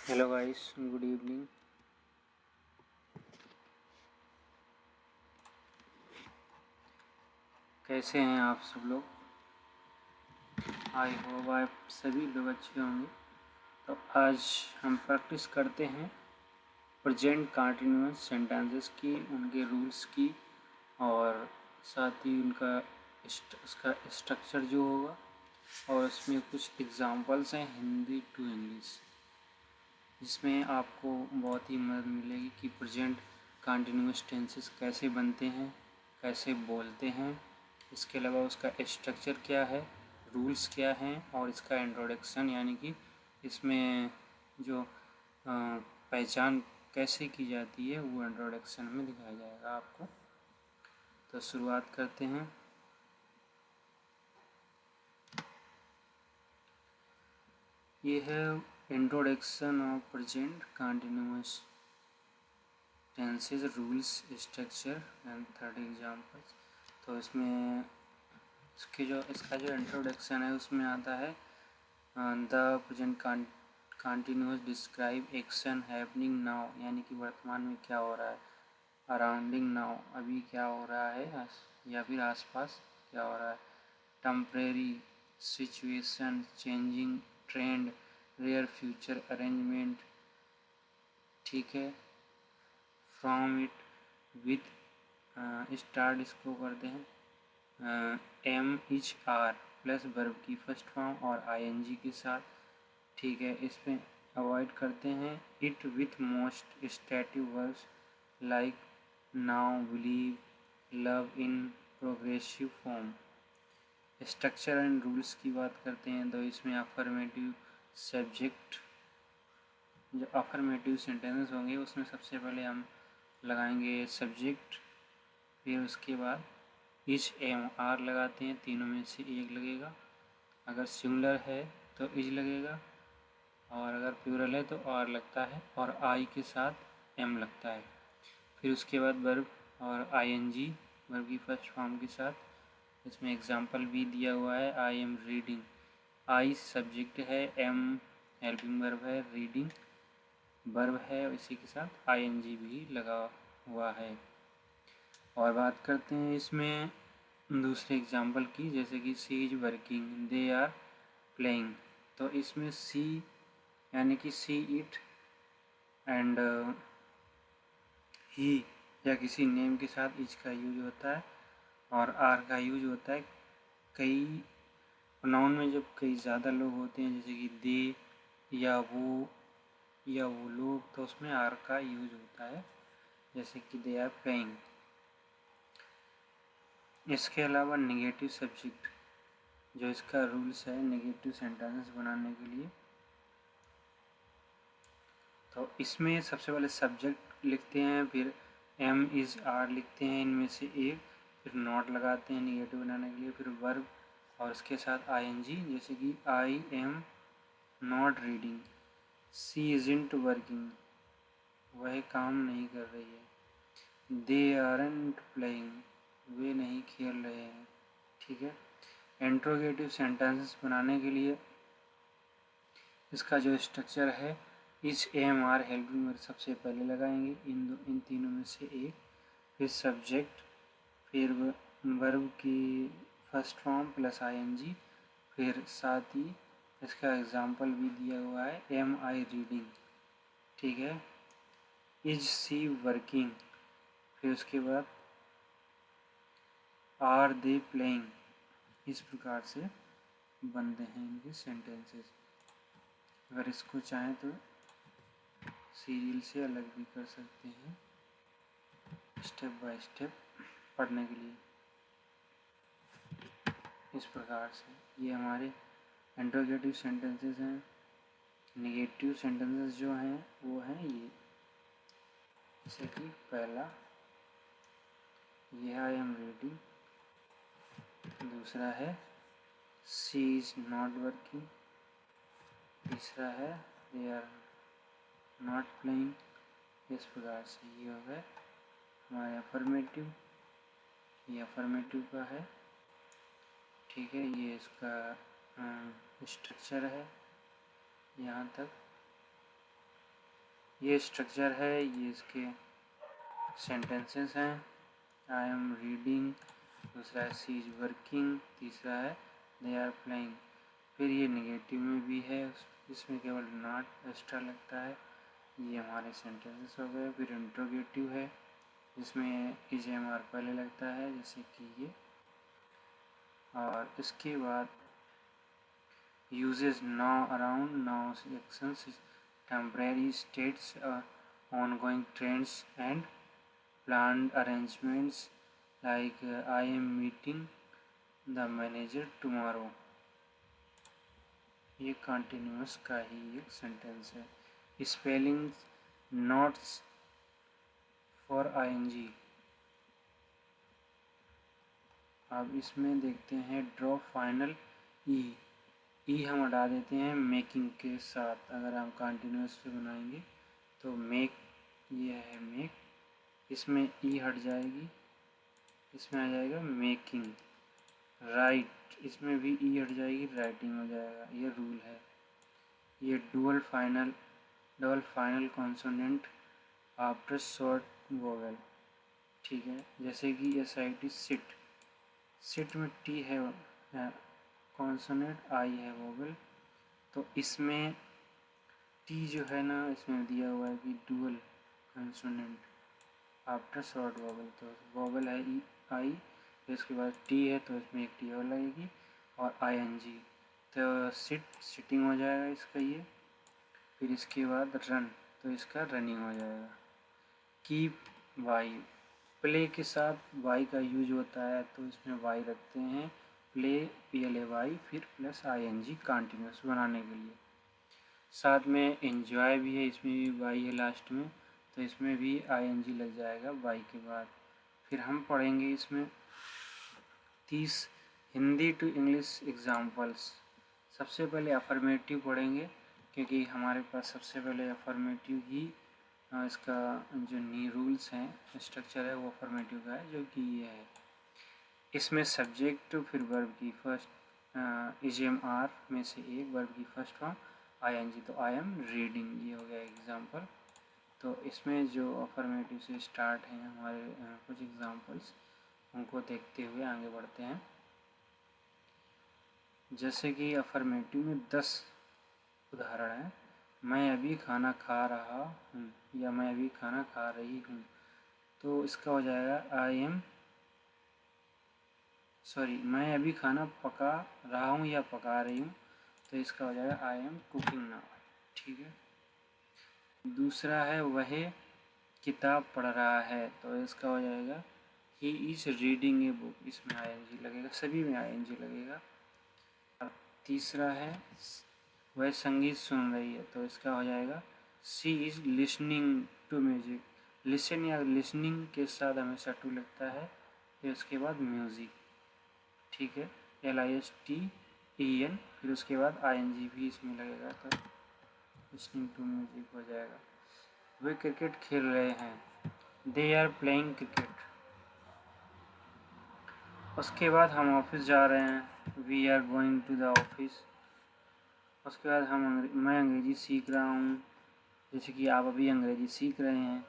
Hello guys, good evening. कैसे हैं आप सब लोग? आई होप आप सभी लोग अच्छे होंगे। तो आज हम प्रैक्टिस करते हैं प्रेजेंट कंटिन्यूअस सेंटेंसेस की, उनके रूल्स की, और साथ ही उसका स्ट्रक्चर जो होगा, और उसमें कुछ एग्जांपल्स हैं हिंदी टू इंग्लिश, जिसमें आपको बहुत ही मदद मिलेगी कि प्रेजेंट कंटिन्यूअस टेंसेस कैसे बनते हैं, कैसे बोलते हैं। इसके अलावा उसका स्ट्रक्चर क्या है, रूल्स क्या हैं, और इसका इंट्रोडक्शन, यानी कि इसमें जो पहचान कैसे की जाती है वो इंट्रोडक्शन में दिखाया जाएगा आपको। तो शुरुआत करते हैं। ये है introduction of present continuous tenses, rules, structure and third examples. तो इसमें इसका जो इंट्रोडक्शन है उसमें आता है the present continuous describe action happening now, यानी कि वर्तमान में क्या हो रहा है। अराउंडिंग नाउ, अभी क्या हो रहा है या फिर आसपास क्या हो रहा है। Temporary situation, changing trend, near future arrangement. ठीक है। फ्रॉम इट, विथ स्टार्ट इसको करते हैं am is are plus verb की फर्स्ट फॉर्म और आईएनजी के साथ। ठीक है। इसमें अवॉइड करते हैं it with most stative verbs like know, believe, love in progressive form. Structure and rules की बात करते हैं तो इसमें अफर्मेटिव सब्जेक्ट, जो अफर्मेटिव सेंटेंसेस होंगे उसमें सबसे पहले हम लगाएंगे सब्जेक्ट, फिर उसके बाद इज एम आर लगाते हैं, तीनों में से एक लगेगा। अगर सिंगुलर है तो इज लगेगा, और अगर प्लूरल है तो आर लगता है, और आई के साथ एम लगता है। फिर उसके बाद वर्ब और आईएनजी वर्ब की फर्स्ट फॉर्म के साथ। इसमें एग्जांपल भी दिया हुआ है, I am reading. I subject है, एम हेल्पिंग वर्ब है, रीडिंग वर्ब है, इसी के साथ आईएनजी भी लगा हुआ है। और बात करते हैं इसमें दूसरे एग्जांपल की, जैसे कि she is working, they are playing. तो इसमें सी यानी कि सी इट एंड ही या किसी नेम के साथ इज का यूज होता है, और आर का यूज होता है कई प्रोनाउन में। जब कई ज़्यादा लोग होते हैं, जैसे कि दे या वो लोग, तो उसमें आर का यूज होता है, जैसे कि दे आर प्लेइंग। इसके अलावा नेगेटिव सब्जेक्ट, जो इसका रूल्स है नेगेटिव सेंटेंसेस बनाने के लिए, तो इसमें सबसे पहले सब्जेक्ट लिखते हैं, फिर एम इज आर लिखते हैं इनमें से एक, फिर नॉट लगाते हैं नेगेटिव बनाने के लिए, फिर वर्ब और उसके साथ आईएनजी, जैसे कि I am not reading, she isn't working, वह काम नहीं कर रही है, दे आरंट प्लेइंग, वे नहीं खेल रहे हैं। ठीक है। इंट्रोगेटिव सेंटेंसेस बनाने के लिए इसका जो स्ट्रक्चर है, इस एम आर हेल्पिंग वर्ब सबसे पहले लगाएंगे, इन तीनों में से एक, फिर सब्जेक्ट, फिर वर्ब की फर्स्ट फॉर्म प्लस आईएनजी, फिर साथ ही इसका एग्जांपल भी दिया हुआ है, एम आई रीडिंग। ठीक है। इज सी वर्किंग, फिर उसके बाद आर दे प्लेइंग। इस प्रकार से बनते हैं इनके सेंटेंसेस। अगर इसको चाहें तो सीरियल से अलग भी कर सकते हैं, स्टेप बाय स्टेप पढ़ने के लिए। इस प्रकार से ये हमारे इंट्रोगेटिव सेंटेंसेस हैं। नेगेटिव सेंटेंसेस जो हैं वो हैं ये, जैसे कि पहला ये आई एम रीडिंग, दूसरा है सी इज नॉट वर्किंग, तीसरा है दे आर नॉट प्लेइंग। इस प्रकार से ये हो गए हमारे अफर्मेटिव, ये अफर्मेटिव का है। ठीक है। ये इसका स्ट्रक्चर है यहाँ तक। ये स्ट्रक्चर है, ये इसके सेंटेंसेस हैं। आई एम रीडिंग, दूसरा है शी इज़ वर्किंग, तीसरा है दे आर प्लेइंग। फिर ये नेगेटिव में भी है, इसमें केवल नॉट एक्स्ट्रा लगता है। ये हमारे सेंटेंसेस हो गए। फिर इंट्रोगेटिव है जिसमें EJMR पहले लगता है, जैसे कि ये। और इसके बाद uses now, around, now actions, temporary states, ongoing trends and planned arrangements like I am meeting the manager tomorrow। ये कंटिन्यूस का ही एक सेंटेंस है। Spelling notes for ING। अब इसमें देखते हैं ड्रॉ फाइनल ई हम हटा देते हैं मेकिंग के साथ। अगर हम कंटिन्यूस से बनाएंगे तो मेक, ये है मेक, इसमें ई हट जाएगी, इसमें आ जाएगा मेकिंग। राइट, इसमें भी ई हट जाएगी, राइटिंग हो जाएगा। ये रूल है। ये double final consonant after short vowel, ठीक है। जैसे कि SIT सिट, सिट में टी है कॉन्सोनेंट, आई है वोवेल, तो इसमें टी जो है ना, इसमें दिया हुआ है कि dual consonant after short vowel. तो वोवेल है आई, फिर इसके बाद टी है तो इसमें एक टी और लगेगी, और ING। तो सिटिंग हो जाएगा इसका ये। फिर इसके बाद रन, तो इसका रनिंग हो जाएगा। कीप वाई, प्ले के साथ वाई का यूज होता है, तो इसमें वाई रखते हैं, प्ले PLAY, फिर प्लस ING कंटिन्यूस बनाने के लिए। साथ में एन्जॉय भी है, इसमें भी वाई है लास्ट में, तो इसमें भी ING लग जाएगा वाई के बाद। फिर हम पढ़ेंगे इसमें 30 हिंदी टू इंग्लिश एग्जाम्पल्स। सबसे पहले अफर्मेटिव पढ़ेंगे, क्योंकि हमारे पास सबसे पहले अफर्मेटिव ही इसका जो नी रूल्स हैं, स्ट्रक्चर है, वो अफर्मेटिव का है, जो कि ये है। इसमें सब्जेक्ट, फिर वर्ब की फर्स्ट EJMR में से एक, वर्ब की फर्स्ट फॉर्म ING, तो आई एम रीडिंग, ये हो गया एग्जाम्पल। तो इसमें जो अफर्मेटिव से स्टार्ट हैं हमारे कुछ एग्जाम्पल्स, उनको देखते हुए आगे बढ़ते हैं। जैसे कि अफर्मेटिव में 10 उदाहरण हैं। मैं अभी खाना खा रहा हूँ, या मैं अभी खाना खा रही हूँ, तो इसका हो जाएगा मैं अभी खाना पका रहा हूँ या पका रही हूँ, तो इसका हो जाएगा आई एम कुकिंग नाउ, ठीक है। दूसरा है वह किताब पढ़ रहा है, तो इसका हो जाएगा he is reading a book, इसमें ING लगेगा, सभी में ING लगेगा। अब तीसरा है वह संगीत सुन रही है, तो इसका हो जाएगा she is listening to music. Listen या लिसनिंग के साथ हमेशा टू लगता है, फिर उसके बाद म्यूज़िक, ठीक है, LISTEN, फिर उसके बाद ING भी इसमें लगेगा, तो लिसनिंग टू म्यूजिक हो जाएगा। वे क्रिकेट खेल रहे हैं, दे आर प्लेइंग क्रिकेट। उसके बाद हम ऑफिस जा रहे हैं, we are going to the office. उसके बाद मैं अंग्रेज़ी सीख रहा हूँ, जैसे कि आप अभी अंग्रेज़ी सीख रहे हैं,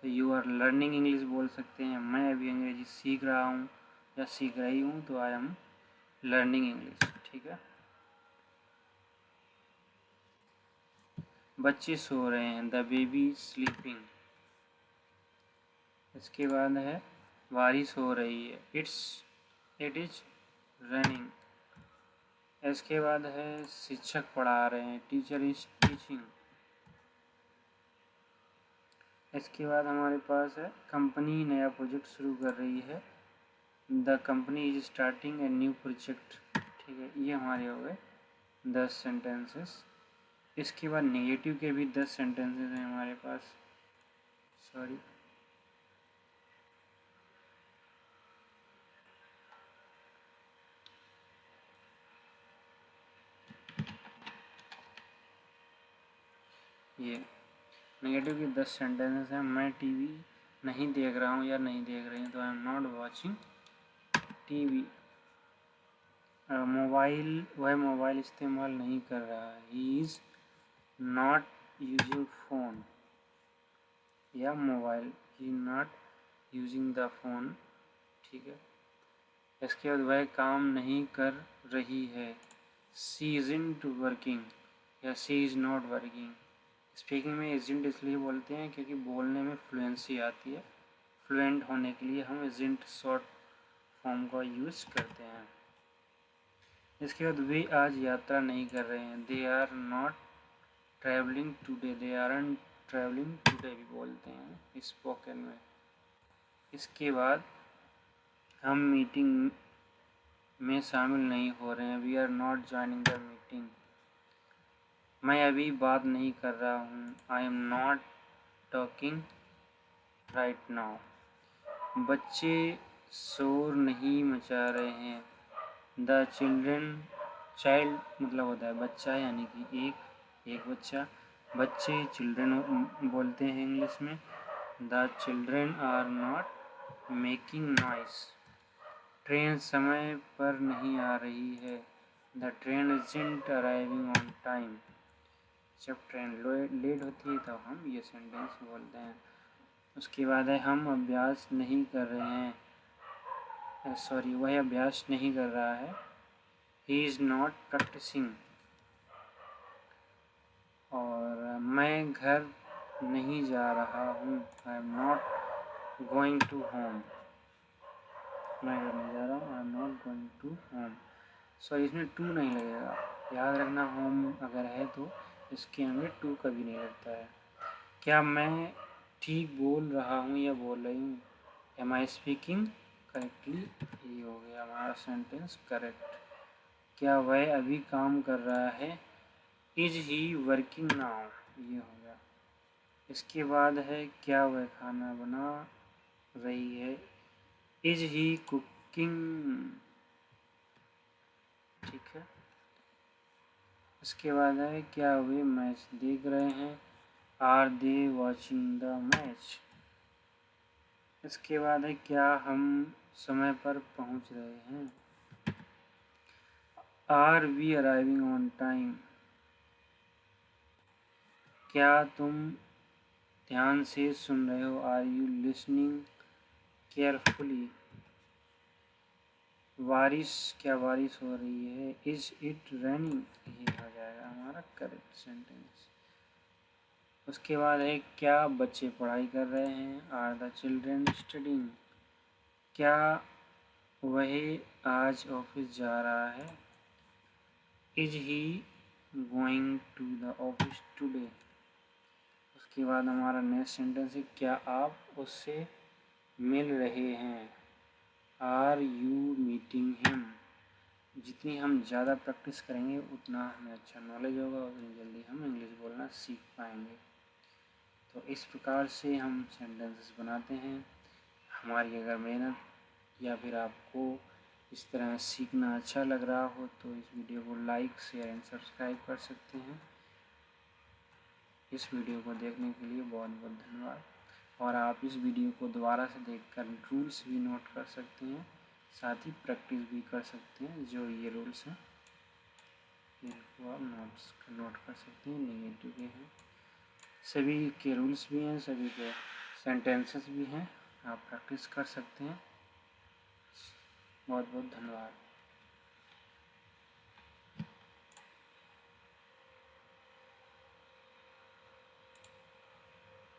तो यू आर लर्निंग इंग्लिश बोल सकते हैं। मैं अभी अंग्रेज़ी सीख रहा हूँ या सीख रही हूँ, तो आई एम लर्निंग इंग्लिश, ठीक है। बच्चे सो रहे हैं, द बेबी स्लीपिंग। इसके बाद है बारिश हो रही है, इट इज़ रनिंग। इसके बाद है शिक्षक पढ़ा रहे हैं, टीचर इज टीचिंग। इसके बाद हमारे पास है कंपनी नया प्रोजेक्ट शुरू कर रही है, the company is starting a new project, ठीक है। ये हमारे हो गए 10 सेंटेंसेस। इसके बाद नेगेटिव के भी 10 सेंटेंसेस हैं हमारे पास। सॉरी, ये नेगेटिव की 10 सेंटेंसेस हैं। मैं टीवी नहीं देख रहा हूँ या नहीं देख रही हूँ, तो I am not watching TV. वह मोबाइल इस्तेमाल नहीं कर रहा है, he is not using phone. या mobile, he not using the phone, ठीक है। इसके बाद वह काम नहीं कर रही है, शी इज़न्ट वर्किंग या she is not working. Speaking में इज़न्ट इसलिए बोलते हैं क्योंकि बोलने में फ्लुएंसी आती है, फ्लुएंट होने के लिए हम इज़न्ट शॉर्ट फॉर्म का यूज़ करते हैं। इसके बाद वे आज यात्रा नहीं कर रहे हैं, they are not travelling today, they aren't travelling today भी बोलते हैं स्पोकन में। इसके बाद हम मीटिंग में शामिल नहीं हो रहे हैं, we are not joining the meeting. मैं अभी बात नहीं कर रहा हूँ, I am not talking right now. बच्चे शोर नहीं मचा रहे हैं, द चिल्ड्रन, चाइल्ड मतलब होता है बच्चा यानी कि एक बच्चा, बच्चे चिल्ड्रन बोलते हैं इंग्लिश में। The children are not making noise. Train समय पर नहीं आ रही है, the train isn't arriving on time. जब ट्रेन लेट होती है तब हम ये सेंटेंस बोलते हैं। उसके बाद है हम अभ्यास नहीं कर रहे हैं, सॉरी वह अभ्यास नहीं कर रहा है, ही इज़ नॉट प्रैक्टिसिंग। और मैं घर नहीं जा रहा हूँ, I am not going to home. मैं घर नहीं जा रहा हूँ, I am not going to home. Sorry इसमें टू नहीं लगेगा, याद रखना होम अगर है तो इसके आगे टू कभी नहीं लगता है। क्या मैं ठीक बोल रहा हूँ या बोल रही हूँ, एम आई स्पीकिंग करेक्टली, ये हो गया हमारा सेंटेंस करेक्ट। क्या वह अभी काम कर रहा है, इज ही वर्किंग नाउ, ये हो गया। इसके बाद है क्या वह खाना बना रही है, इज ही कुकिंग, ठीक है। इसके बाद है क्या वे मैच देख रहे हैं, are they watching the match. इसके बाद है क्या हम समय पर पहुंच रहे हैं, are we arriving on time. क्या तुम ध्यान से सुन रहे हो, आर यू लिसनिंग केयरफुली। बारिश, क्या बारिश हो रही है, इज इट रनिंग, ये हो जाएगा हमारा करेक्ट सेंटेंस। उसके बाद है क्या बच्चे पढ़ाई कर रहे हैं, आर द चिल्ड्रन स्टडिंग। क्या वह आज ऑफिस जा रहा है, is he going to the office today. उसके बाद हमारा नेक्स्ट सेंटेंस है क्या आप उससे मिल रहे हैं, आर यू मीटिंग हिम। जितनी हम ज़्यादा प्रैक्टिस करेंगे उतना हमें अच्छा नॉलेज होगा, उतनी जल्दी हम इंग्लिश बोलना सीख पाएंगे। तो इस प्रकार से हम सेंटेंसेस बनाते हैं। हमारी अगर मेहनत या फिर आपको इस तरह सीखना अच्छा लग रहा हो तो इस वीडियो को लाइक शेयर एंड सब्सक्राइब कर सकते हैं। इस वीडियो को देखने के लिए बहुत बहुत धन्यवाद। और आप इस वीडियो को दोबारा से देखकर रूल्स भी नोट कर सकते हैं, साथ ही प्रैक्टिस भी कर सकते हैं। जो ये रूल्स हैं इनको आप नोट कर सकते हैं, नेगेटिव के हैं, सभी के रूल्स भी हैं, सभी के सेंटेंसेस भी हैं, आप प्रैक्टिस कर सकते हैं। बहुत बहुत धन्यवाद।